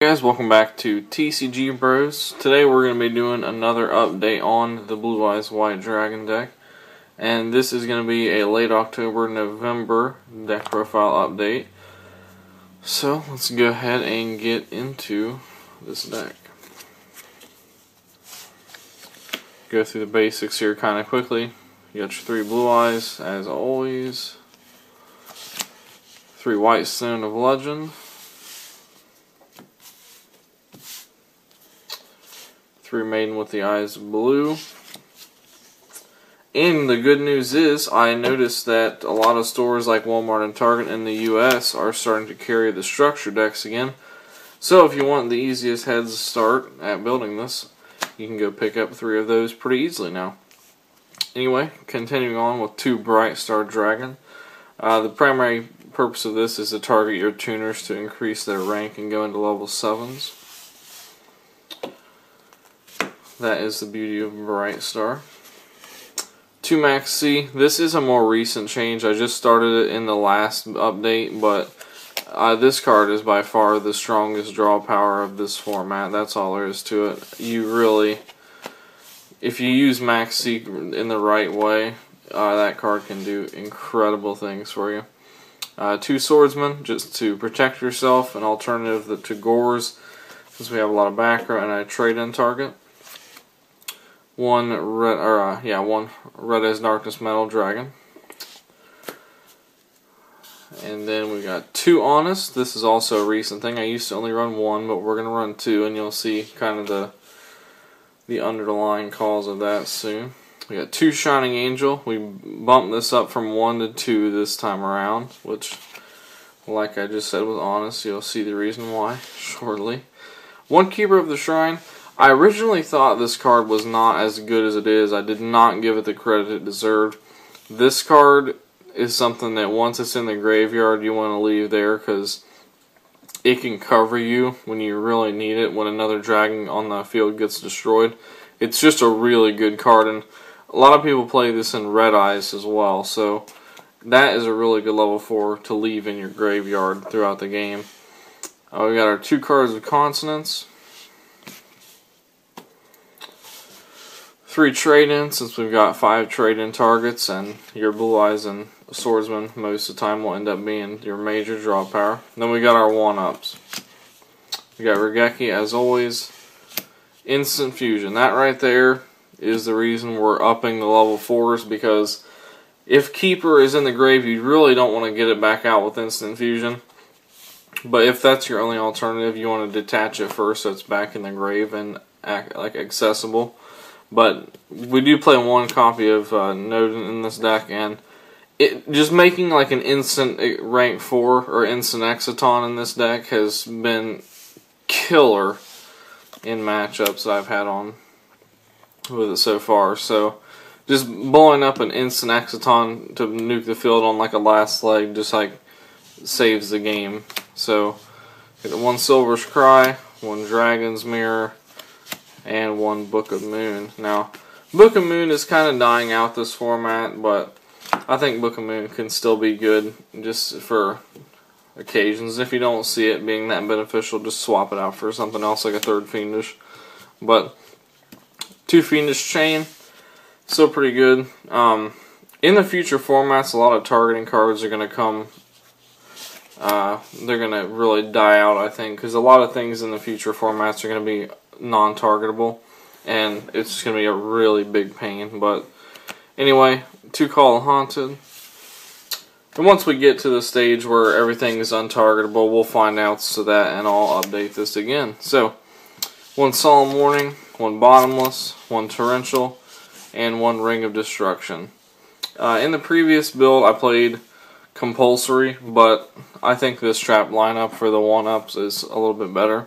Hey guys, welcome back to TCG Bros. Today we're going to be doing another update on the Blue Eyes White Dragon deck. And this is going to be a late October, November deck profile update. So let's go ahead and get into this deck. Go through the basics here kind of quickly. You got your 3 Blue Eyes, as always. 3 White Stone of Legend. 3 Maiden with the eyes of blue. And the good news is, I noticed that a lot of stores like Walmart and Target in the US are starting to carry the structure decks again. So if you want the easiest heads to start at building this, you can go pick up 3 of those pretty easily now. Anyway, continuing on with 2 Bright Star Dragon. The primary purpose of this is to target your tuners to increase their rank and go into level 7s. That is the beauty of Bright Star. 2 Maxx. This is a more recent change. I just started it in the last update, but this card is by far the strongest draw power of this format. That's all there is to it. You really, if you use Maxx in the right way, that card can do incredible things for you. 2 Swordsman, just to protect yourself, an alternative to Gores, since we have a lot of background and a trade-in target. One Red as Darkness Metal Dragon. And then we got 2 Honest. This is also a recent thing. I used to only run 1, but we're going to run 2, and you'll see kind of the underlying cause of that soon. We got 2 Shining Angel. We bumped this up from 1 to 2 this time around, which, like I just said with Honest, you'll see the reason why shortly. 1 Keeper of the Shrine. I originally thought this card was not as good as it is. I did not give it the credit it deserved. This card is something that once it's in the graveyard, you want to leave there because it can cover you when you really need it when another dragon on the field gets destroyed. It's just a really good card, and a lot of people play this in Red Eyes as well, so that is a really good level 4 to leave in your graveyard throughout the game. We got our 2 cards of Consonance. 3 trade-ins, since we've got 5 trade-in targets, and your Blue Eyes and Swordsman most of the time will end up being your major draw power. Then we got our 1-ups. We got Raigeki, as always. Instant Fusion. That right there is the reason we're upping the level 4s, because if Keeper is in the grave, you really don't want to get it back out with Instant Fusion. But if that's your only alternative, you want to detach it first so it's back in the grave and accessible. But we do play 1 copy of Norden in this deck, and it just making like an instant rank 4 or instant Exciton in this deck has been killer in matchups that I've had on with it so far. So just blowing up an instant Exciton to nuke the field on like a last leg just like saves the game. So get 1 Silver's Cry, 1 Dragon's Mirror, and 1 Book of Moon. Now, Book of Moon is kind of dying out this format, but I think Book of Moon can still be good just for occasions. If you don't see it being that beneficial, just swap it out for something else like a 3rd Fiendish. But 2 Fiendish Chain, still pretty good. In the future formats, a lot of targeting cards are going to come. They're going to really die out, I think, because a lot of things in the future formats are going to be non-targetable, and it's just going to be a really big pain. But anyway, 2 Call Haunted. And once we get to the stage where everything is untargetable, we'll find out to that, and I'll update this again. So, 1 Solemn Warning, 1 Bottomless, 1 Torrential, and 1 Ring of Destruction. In the previous build, I played Compulsory, but I think this trap lineup for the 1-ups is a little bit better.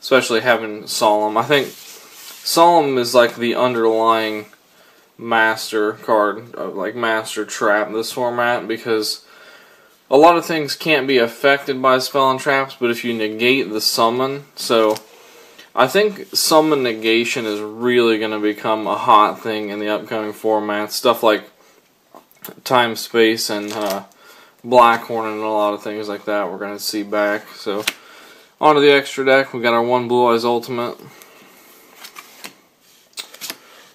Especially having Solemn. I think Solemn is like the underlying master card, like master trap in this format, because a lot of things can't be affected by spell and traps, but if you negate the summon, so I think summon negation is really going to become a hot thing in the upcoming format. Stuff like Time, Space, and Blackhorn, and a lot of things like that we're going to see back. So On to the extra deck, we got our 1 Blue Eyes Ultimate,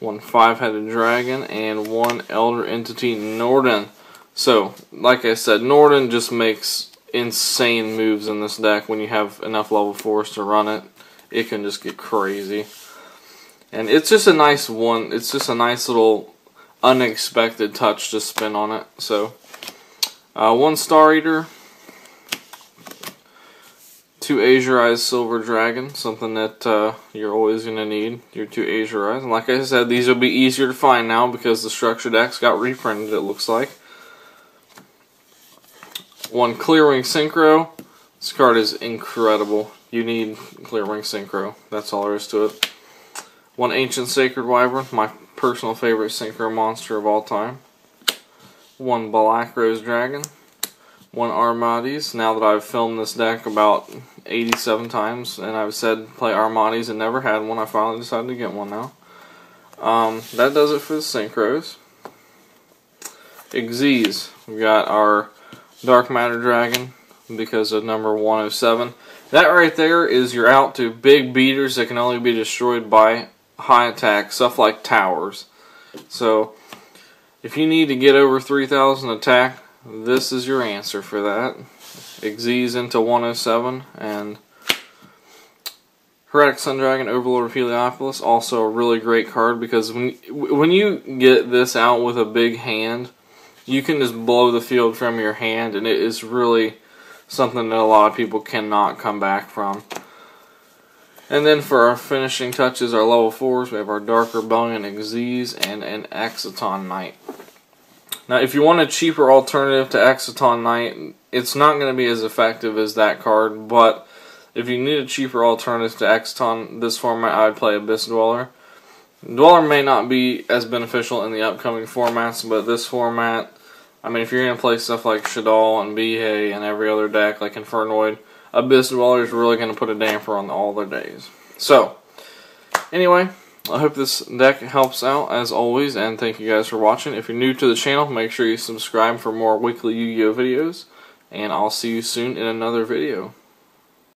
1 5-headed dragon, and 1 Elder Entity Norden. So, like I said, Norden just makes insane moves in this deck. When you have enough level 4s to run it, it can just get crazy. And it's just a nice one. It's just a nice little unexpected touch to spin on it. So, 1 Star Eater, 2 Azure-Eyes Silver Dragon, something that you're always going to need, your 2 Azure-Eyes. And like I said, these will be easier to find now because the structure decks got reprinted, it looks like. 1 Clearwing Synchro. This card is incredible. You need Clearwing Synchro. That's all there is to it. 1 Ancient Sacred Wyvern, my personal favorite Synchro monster of all time. 1 Black Rose Dragon. 1 Armades. Now that I've filmed this deck about 87 times and I've said play Armades and never had one, I finally decided to get one now. That does it for the Synchros. Xyz. We got our Dark Matter Dragon because of number 107. That right there is your out to big beaters that can only be destroyed by high attack, stuff like towers. So, if you need to get over 3,000 attack, this is your answer for that. Xyz into 107, and Hieratic Sun Dragon, Overlord of Heliopolis, also a really great card because when you get this out with a big hand, you can just blow the field from your hand, and it is really something that a lot of people cannot come back from. And then for our finishing touches, our level 4s, we have our Dark Rebellion Xyz and an Exciton Knight. Now, if you want a cheaper alternative to Exciton Knight, it's not going to be as effective as that card, but if you need a cheaper alternative to Exciton this format, I would play Abyss Dweller. Dweller may not be as beneficial in the upcoming formats, but this format, I mean, if you're going to play stuff like Shaddoll and Bihei and every other deck like Infernoid, Abyss Dweller is really going to put a damper on all their days. So, anyway, I hope this deck helps out as always, and thank you guys for watching. If you're new to the channel, make sure you subscribe for more weekly Yu-Gi-Oh videos, and I'll see you soon in another video.